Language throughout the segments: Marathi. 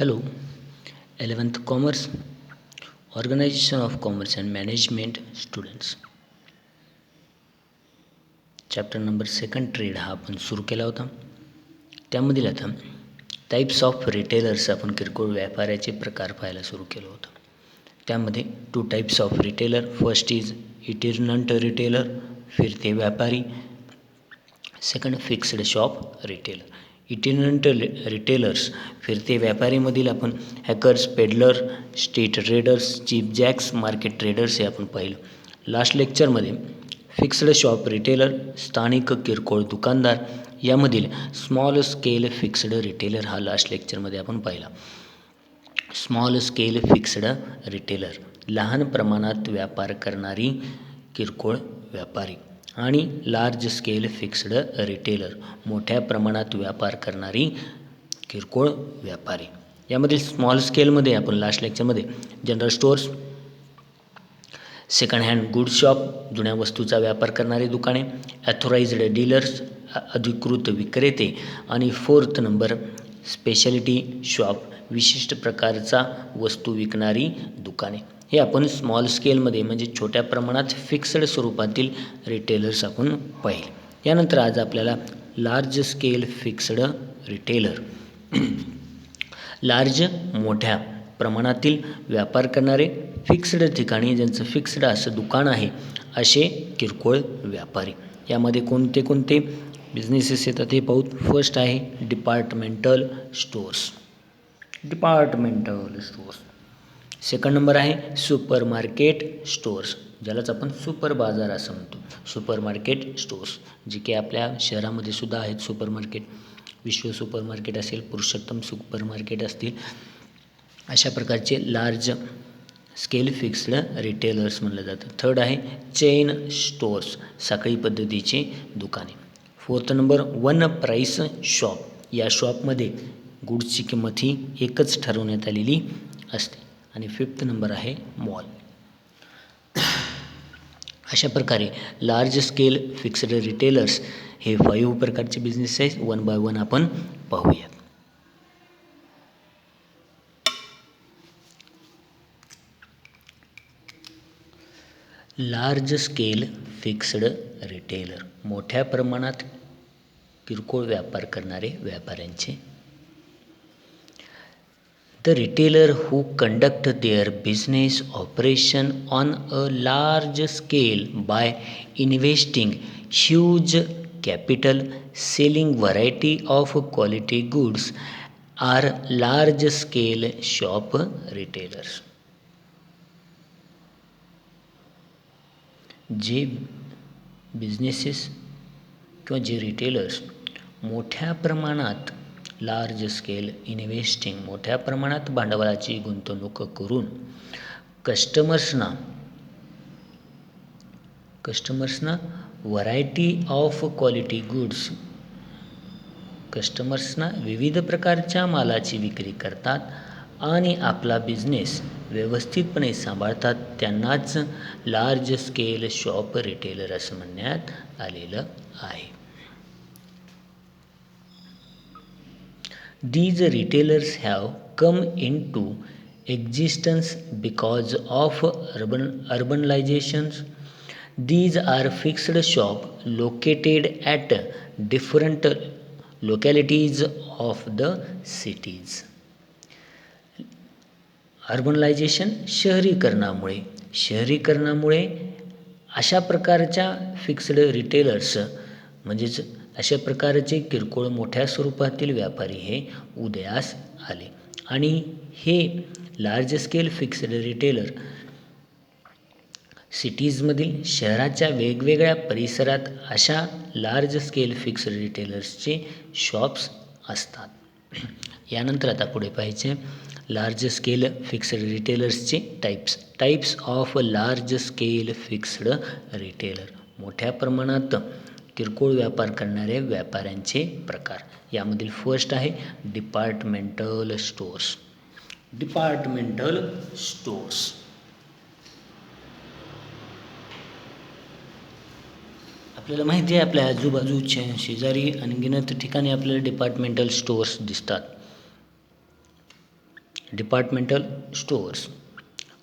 Hello, 11th Commerce, Organization of Commerce and Management students. Chapter number 2 trade हा आपण सुरू केला होता. त्यामधील आता टाईप्स ऑफ रिटेलर्स आपण किरकोळ व्यापाऱ्याचे प्रकार पाहायला सुरू केलं होतं. त्यामध्ये 2 types of retailer. First is itinerant retailer, फिरते व्यापारी. Second fixed shop retailer. Itinerant retailers फिरते व्यापारीमधील आपण hawkers, peddler, street traders, cheap jacks, market traders हे आपण पाहिलं. लास्ट लेक्चरमध्ये फिक्स्ड शॉप रिटेलर, स्थानिक किरकोळ दुकानदार यामधील स्मॉल स्केल फिक्स्ड रिटेलर हा लास्ट लेक्चरमध्ये आपण पाहिला. स्मॉल स्केल फिक्स्ड रिटेलर लहान प्रमाणात व्यापार करणारी किरकोळ व्यापारी आणि लार्ज स्केल फिक्स्ड रिटेलर मोठ्या प्रमाणात व्यापार करणारी किरकोळ व्यापारी. यामधील स्मॉल स्केलमध्ये आपण लास्ट लेक्चरमध्ये general stores, second hand goods shop, जुन्या वस्तूचा व्यापार करणारी दुकाने, ॲथोराइज्ड डीलर्स, अधिकृत विक्रेते आणि 4th नंबर स्पेशालिटी शॉप, विशिष्ट प्रकारचा वस्तू विकणारी दुकाने हे आपण स्मॉल स्केलमध्ये म्हणजे छोट्या प्रमाणात फिक्स्ड स्वरूपातील रिटेलर्स आपण पाहिले. यानंतर आज आपल्याला large scale fixed retailer, large मोठ्या प्रमाणातील व्यापार करणारे फिक्स्ड ठिकाणी ज्यांचं फिक्स्ड असं दुकान आहे असे किरकोळ व्यापारी. यामध्ये कोणते कोणते बिझनेसेस येतात हे पाहू. फर्स्ट आहे डिपार्टमेंटल स्टोअर्स. सेकंड नंबर आहे सुपर मार्केट स्टोअर्स, ज्यालाच आपण सुपर बाजार असं म्हणतो. सुपर मार्केट स्टोअर्स जे की आपल्या शहरामध्ये सुद्धा आहेत. सुपर मार्केट, विश्व सुपर मार्केट असेल, पुरुषोत्तम सुपर मार्केट असतील, अशा प्रकारचे लार्ज स्केल फिक्स्ड रिटेलर्स म्हणलं जातं. थर्ड आहे चेन स्टोअर्स, साखळी पद्धतीचे दुकाने. 4th number one price shop, या शॉपमध्ये गुड्सची किंमत ही एकच ठरवण्यात आलेली असते. आणि 5th नंबर आहे मॉल. अशा प्रकारे लार्ज स्केल फिक्स्ड रिटेलर्स हे 5 प्रकारचे बिझनेस आहेत. 1 by 1 आपण पाहूयात. लार्ज स्केल फिक्स्ड रिटेलर मोठ्या प्रमाणात किरकोळ व्यापार करणारे व्यापाऱ्यांचे. The retailer who conduct their business operation on a large scale by investing huge capital, selling variety of quality goods are large scale shop retailers. जे बिझनेसेस किंवा जे रिटेलर्स मोठ्या प्रमाणात लार्ज स्केल इन्व्हेस्टिंग, मोठ्या प्रमाणात भांडवलाची गुंतवणूक करून कस्टमर्सना व्हरायटी ऑफ क्वालिटी गुड्स, कस्टमर्सना विविध प्रकारच्या मालाची विक्री करतात आणि आपला बिझनेस व्यवस्थितपणे सांभाळतात, त्यांनाच लार्ज स्केल शॉप रिटेलर असं म्हणण्यात आलेलं आहे. These retailers have come into existence because of urbanization. These are fixed shops located at different localities of the cities. Urbanisation, शहरीकरणामुळे अशा प्रकारच्या फिक्स्ड रिटेलर्स म्हणजेच अशा प्रकारचे किरकोळ मोठ्या स्वरूपातील व्यापारी हे उदयास आले आणि हे लार्ज स्केल फिक्स्ड रिटेलर सिटीजमधील शहराच्या वेगवेगळ्या परिसरात अशा लार्ज स्केल फिक्स्ड रिटेलर्सचे शॉप्स असतात. यानंतर आता पुढे पाहायचे लार्ज स्केल फिक्स्ड रिटेलर्सचे types of large scale fixed retailer मोठ्या प्रमाणात किरकोळ व्यापार करणाऱ्या व्यापाऱ्यांचे प्रकार. यामधील फर्स्ट आहे डिपार्टमेंटल स्टोअर्स. आपल्याला माहिती आहे आपल्या आजूबाजूच्या शेजारी अनगिनत ठिकाणी आपल्याला डिपार्टमेंटल स्टोअर्स दिसतात. Departmental stores.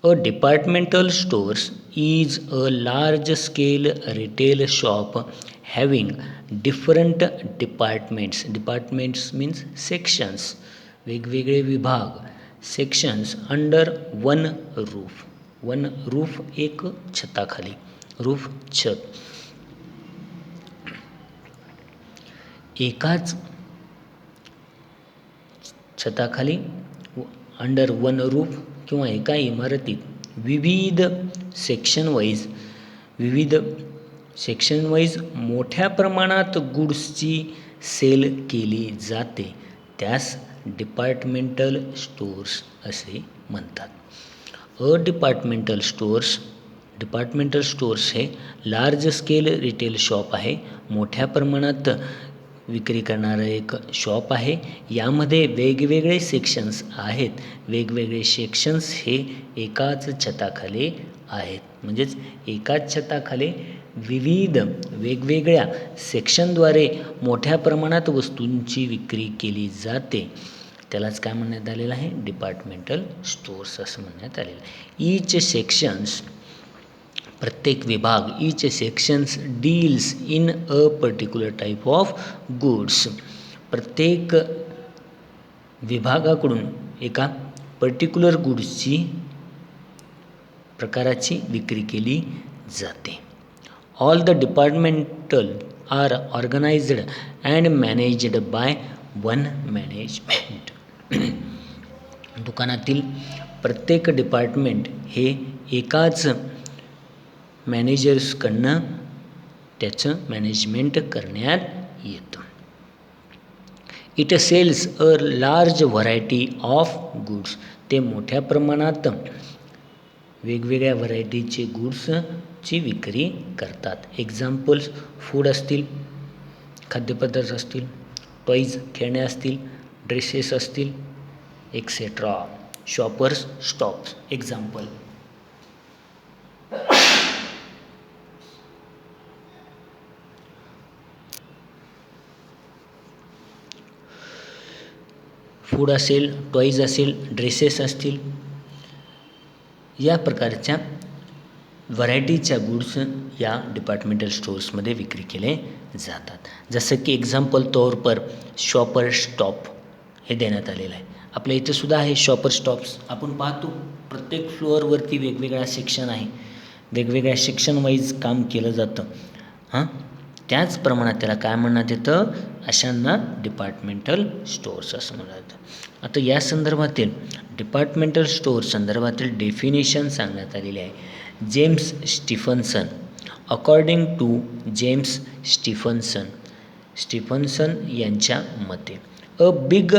A departmental stores is a large scale retail shop having different departments. Departments means sections. वेगवेगळे विभाग. Sections under one roof. One roof एक छताखाली. Roof छत. एकाच छताखाली अंडर वन रूफ किंवा एका इमारतीत विविध सेक्शन वाईज मोठ्या प्रमाणात गुड्सची सेल केली जाते, त्यास डिपार्टमेंटल स्टोर्स असे म्हणतात. डिपार्टमेंटल स्टोर्स हे लार्ज स्केल रिटेल शॉप आहे. मोठ्या प्रमाणात विक्री करणारं एक शॉप आहे. यामध्ये वेगवेगळे सेक्शन्स आहेत. वेगवेगळे सेक्शन्स हे एकाच छताखाली आहेत. म्हणजेच एकाच छताखाली विविध वेगवेगळ्या सेक्शनद्वारे मोठ्या प्रमाणात वस्तूंची विक्री केली जाते. त्यालाच काय म्हणण्यात आलेलं आहे? डिपार्टमेंटल स्टोर्स असं म्हणण्यात आलेलं आहे. ईच सेक्शन्स प्रत्येक विभाग each sections deals in a particular type of goods. प्रत्येक विभागाकडून एका पर्टिक्युलर गुड्सची प्रकाराची विक्री केली जाते. All the departmental are organised and managed by one management. दुकानातील प्रत्येक डिपार्टमेंट हे एकाच मॅनेजर्सकडनं त्याचं मॅनेजमेंट करण्यात येतं. It sells a large variety of goods. ते मोठ्या प्रमाणात वेगवेगळ्या व्हरायटीचे गुड्सची विक्री करतात. एक्झाम्पल्स फूड असतील, खाद्यपदार्थ असतील, टॉईज खेळणे असतील, ड्रेसेस असतील, etcetera. Shoppers stops. Example food असेल, टॉईज असेल, ड्रेसेस असतील, या प्रकारच्या व्हरायटीच्या गुड्स या डिपार्टमेंटल स्टोर्समध्ये विक्री केले जातात. जसं की एक्झाम्पल तौर पर शॉपर स्टॉप हे देण्यात आलेलं आहे. आपल्या इथं सुद्धा आहे शॉपर स्टॉप्स. आपण पाहतो प्रत्येक फ्लोअरवरती वेगवेगळा सेक्शन आहे. वेगवेगळ्या सेक्शन वाईज काम केलं जातं. त्याच प्रमाणात त्याला काय म्हणण्यात येतं? अशांना डिपार्टमेंटल स्टोर्स असं म्हणतात. आता या संदर्भातील डिपार्टमेंटल स्टोअर संदर्भातील डेफिनेशन सांगण्यात आलेली आहे. जेम्स स्टीफन्सन. अकॉर्डिंग टू जेम्स स्टीफन्सन यांच्या मते a big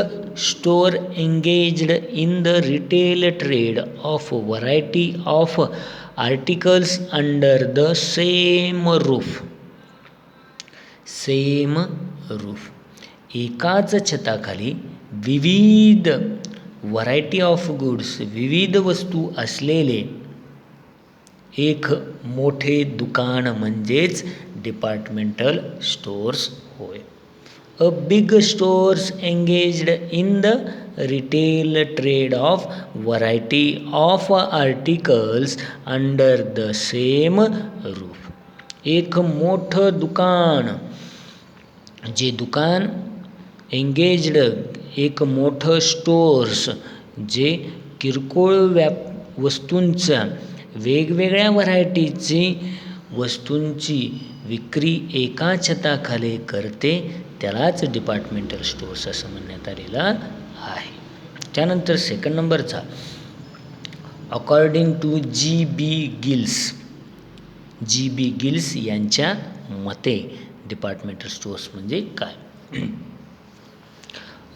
store engaged in the retail trade off variety of articles under the same roof. एकाच छताखाली विविध व्हरायटी ऑफ गुड्स, विविध वस्तू असलेले एक मोठे दुकान म्हणजेच डिपार्टमेंटल स्टोर्स होय. A big stores engaged in the retail trade off variety of articles under the same roof. एक मोठं दुकान, जे दुकान एंगेज्ड, एक मोठं स्टोर्स जे किरकोळ वस्तूंच्या वेगवेगळ्या व्हरायटीची वस्तूंची विक्री एका छताखाली करते, त्यालाच डिपार्टमेंटल स्टोर्स असं म्हणण्यात आलेलं आहे. त्यानंतर सेकंड नंबरचा according to G B Gills यांच्या मते डिपार्टमेंटल स्टोर्स म्हणजे काय?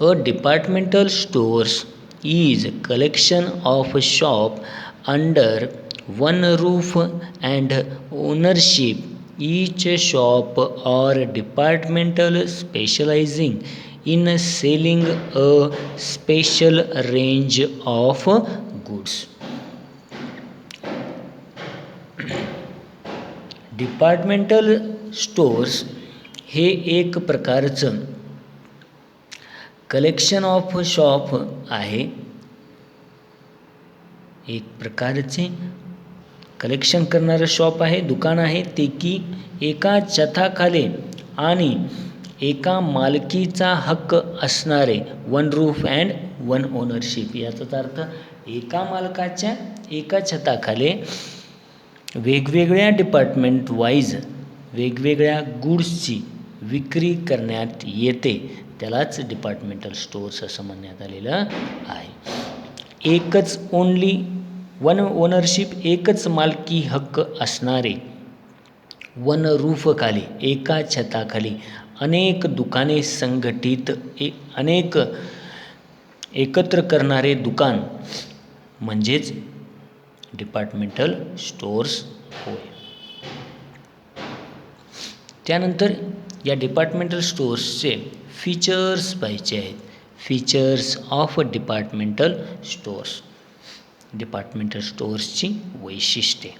A departmental stores is collection of shop under one roof and ownership. Each shop or departmental specializing in selling a special range of goods. Departmental stores हे एक प्रकारचं कलेक्शन ऑफ शॉप आहे एक प्रकारचे कलेक्शन करणारं शॉप आहे, दुकान आहे, ते की एका छताखाली आणि एका मालकीचा हक्क असणारे, one roof and one ownership. याचाच अर्थ एका मालकाच्या एका छताखाली वेगवेगळ्या डिपार्टमेंट वाईज वेगवेगळ्या गुड्सची विक्री करण्यात येते, त्यालाच डिपार्टमेंटल स्टोअर्स असं म्हणण्यात आलेलं आहे. एकच ओनली वन ओनरशिप, एकच मालकी हक्क असणारे, वन रूफखाली एका छताखाली अनेक दुकाने संघटित अनेक एकत्र करणारे दुकान म्हणजेच डिपार्टमेंटल स्टोअर्स होय. त्यानंतर या डिपार्टमेंटल स्टोअर्सचे फीचर्स पाहिजे आहेत. Features of departmental stores. Departmental स्टोअर्सची वैशिष्ट्ये.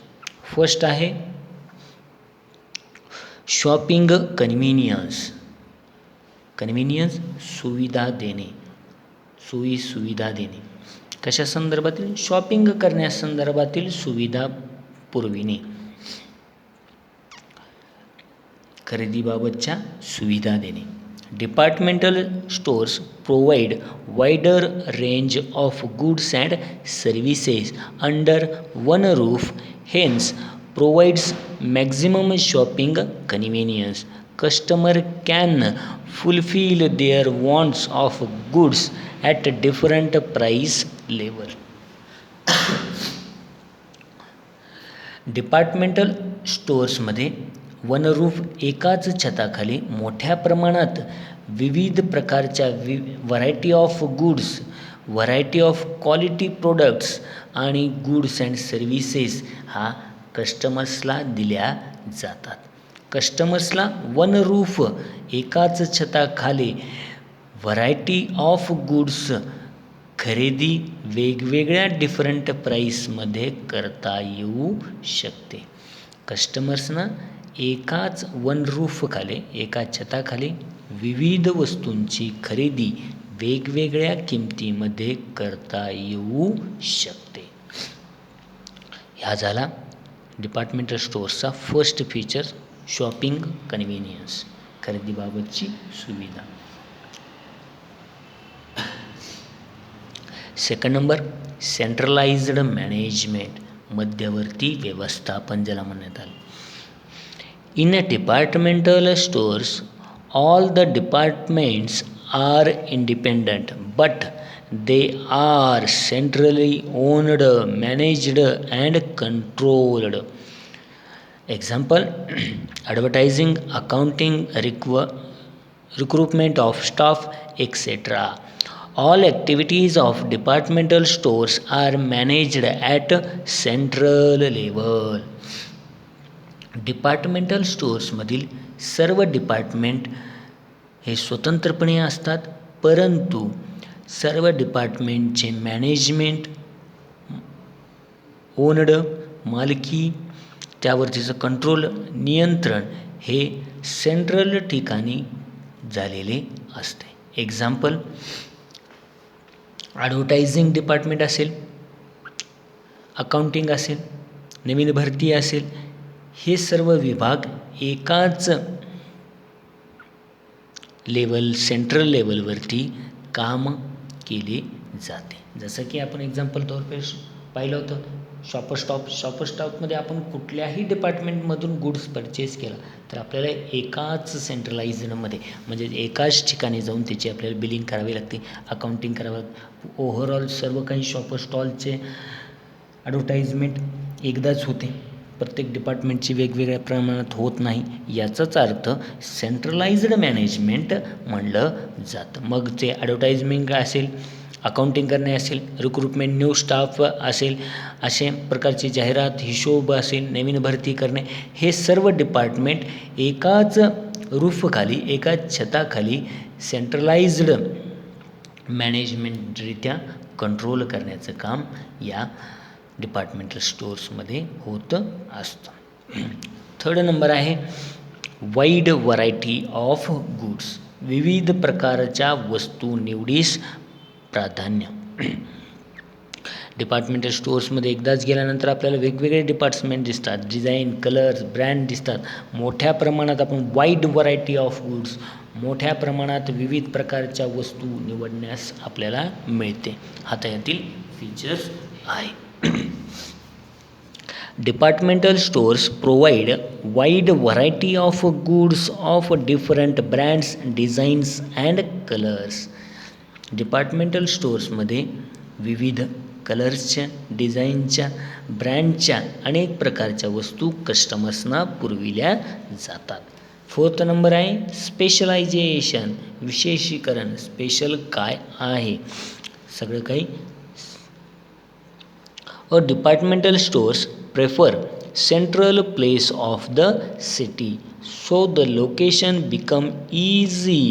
फर्स्ट आहे शॉपिंग कन्व्हिनियन्स. कन्व्हिनियन्स सुविधा देणे, सोयी सुविधा देणे. कशा संदर्भातील? शॉपिंग करण्यासंदर्भातील सुविधा पुरविणे, खरेदीबाबतच्या सुविधा देणे. Departmental stores provide wider range of goods and services under one roof, hence provides maximum shopping convenience. Customer can fulfill their wants of goods at different price level. Departmental स्टोअर्समध्ये वन रूफ एकाच छताखाली मोठ्या प्रमाणात विविध प्रकारच्या variety of goods, variety of quality products आणि गुड्स अँड सर्व्हिसेस हा कस्टमर्सला दिल्या जातात. कस्टमर्सला वन रूफ एकाच छताखाली व्हरायटी ऑफ गुड्स खरेदी वेगवेगळ्या डिफरंट प्राईसमध्ये करता येऊ शकते. कस्टमर्सना एकाच वन रूफखाली एका छताखाली विविध वस्तूंची खरेदी वेगवेगळ्या किमतीमध्ये करता येऊ शकते. ह्या झाला डिपार्टमेंटल स्टोअर्सचा फर्स्ट फीचर, शॉपिंग कन्व्हिनियन्स, खरेदीबाबतची सुविधा. सेकंड नंबर सेंट्रलाइज्ड मॅनेजमेंट, मध्यवर्ती व्यवस्थापन ज्याला म्हणण्यात आलं. In a departmental stores all the departments are independent but they are centrally owned, managed and controlled. Example, advertising, accounting, recruitment of staff, etc. All activities of departmental stores are managed at central level. Departmental स्टोअर्समधील सर्व डिपार्टमेंट हे स्वतंत्रपणे असतात, परंतु सर्व डिपार्टमेंटचे मॅनेजमेंट, ओनड, मालकी, त्यावरतीचं कंट्रोल, नियंत्रण हे सेंट्रल ठिकाणी झालेले असते. एक्झाम्पल, ॲडव्हर्टायझिंग डिपार्टमेंट असेल, अकाउंटिंग असेल, नवीन भरती असेल, हे सर्व विभाग एकाच लेवल, सेंट्रल लेवलवरती काम केले जाते. जसं की आपण एक्झाम्पल तौर पे पाहिलं होतं शॉपर स्टॉपमध्ये आपण कुठल्याही डिपार्टमेंटमधून गुड्स परचेस केला तर आपल्याला एकाच सेंट्रलाइज्डमध्ये म्हणजे एकाच ठिकाणी जाऊन त्याची आपल्याला बिलिंग करावी लागते, अकाउंटिंग करावं लागते. ओव्हरऑल सर्व काही शॉपर स्टॉलचे ॲडव्हर्टाइजमेंट एकदाच होते, प्रत्येक डिपार्टमेंटची वेगवेगळ्या प्रमाणात होत नाही. याचाच अर्थ सेंट्रलाइज्ड मॅनेजमेंट म्हणलं जातं. मग ते ॲडव्हर्टाइजमेंट असेल, अकाउंटिंग करणे असेल, रिक्रुटमेंट, न्यू स्टाफ असेल, असे प्रकारची जाहिरात, हिशोब असेल, नवीन भरती करणे, हे सर्व डिपार्टमेंट एकाच रूफखाली, एकाच छताखाली सेंट्रलाइज्ड मॅनेजमेंटरित्या कंट्रोल करण्याचं काम या डिपार्टमेंटल स्टोअर्समध्ये होतं असतं. थर्ड नंबर आहे वाईड व्हरायटी ऑफ गुड्स, विविध प्रकारच्या वस्तू निवडीस प्राधान्य. डिपार्टमेंटल स्टोअर्समध्ये एकदाच गेल्यानंतर आपल्याला वेगवेगळे डिपार्टमेंट दिसतात, डिझाईन, कलर्स, ब्रँड दिसतात. मोठ्या प्रमाणात आपण वाईड व्हरायटी ऑफ गुड्स, मोठ्या प्रमाणात विविध प्रकारच्या वस्तू निवडण्यास आपल्याला मिळते. हा त्यातील फीचर्स आहे. Departmental stores provide wide variety of goods of different brands, designs and colours. Departmental स्टोअर्समध्ये विविध कलर्सच्या, डिझाईनच्या, ब्रँडच्या अनेक प्रकारच्या वस्तू कस्टमर्सना पुरविल्या जातात. 4th नंबर आहे स्पेशलायझेशन, विशेषीकरण. स्पेशल काय आहे, सगळं काही. Departmental stores prefer central place of the city, so the location become easy